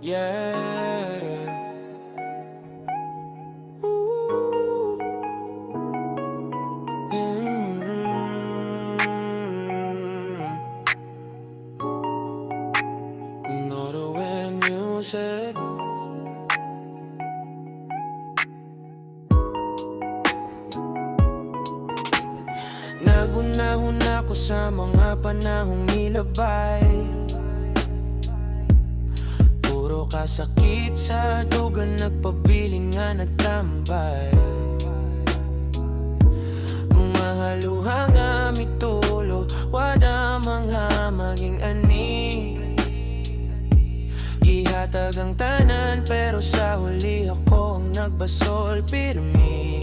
Yeah. Ooh. Northern music. Nagunahon ako sa mga panahong nilabay. Puro kasakit sa dugan, nagpabilingan at tambay. Mahaluhang amitulo, wada mga maging ani. Gihatag ang tanan, pero sa huli ako ang nagbasol pirmi.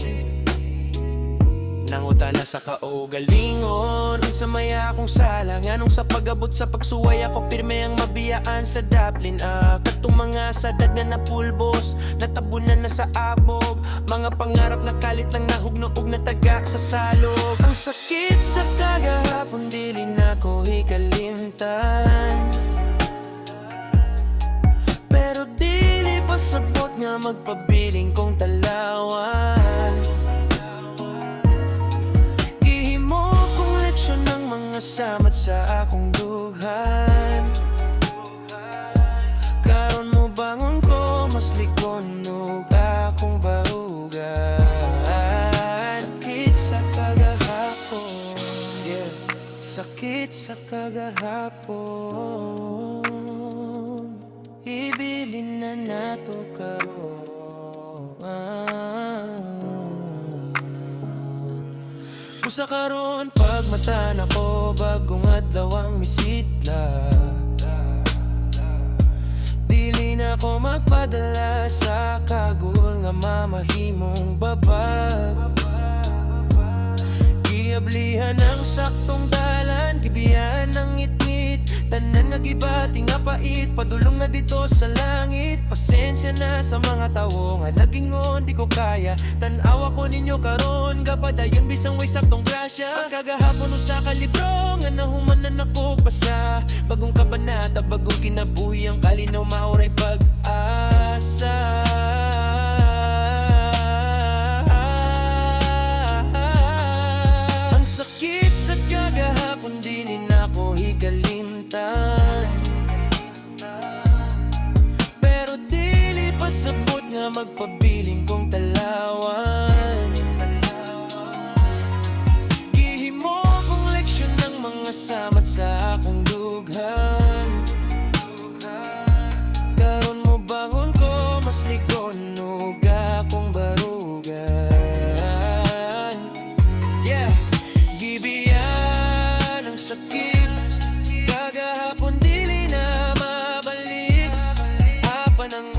Nangutana sa kaugalingon, unsa may akong sala, nganong sa pag-abot sa pagsuway ako pirme ang mabiyaan sa daplin. Katong mga sadad nga napulbos, natabunan na sa abog. Mga pangarap na kalit lang nahugnog na taga sa salog. Ang sakit sa kagahapon, dili na ko hikalimtan. Pero dili pasabot nga magpabiling kong talawan. Samat sa akong dughan. Karon mo bangon ko, mas likon og akong barugan. Sakit sa kagahapon, yeah. Sakit sa kagahapon, ibilin na nato karon. Usa karon pagmatan ako, bagong adlaw ang misidla. Dili na ko magpadala sa kagul nga mamahimong babag. Giablihan ang saktong dalan, gibiyan ang ngit-ngit. Tanan nga gibati nga pait, padulong na dito sa langit. Pasensya na sa mga tawo nga nagingon di ko kaya. Tan-awa ko ninyo karon, gapadayon bisang way saktong grasya. Kagahapon usa ka libro nga nahumanan ako basa. Bagong kabanata, bagong kinabuhi, ang kalinaw mauray pag-asa. Ang sakit sa kagahapon, dili na ko hikalimtan. Pero dili pasabot nga magpabiling kong talawan. Gihimo kong leksyon ng mga samat sa akong dughan. Karon mo bangon ko, mas likon og akong barugan. Yeah, gibiyan ang sakit. Kagahapon dili na mabalik. Apan ang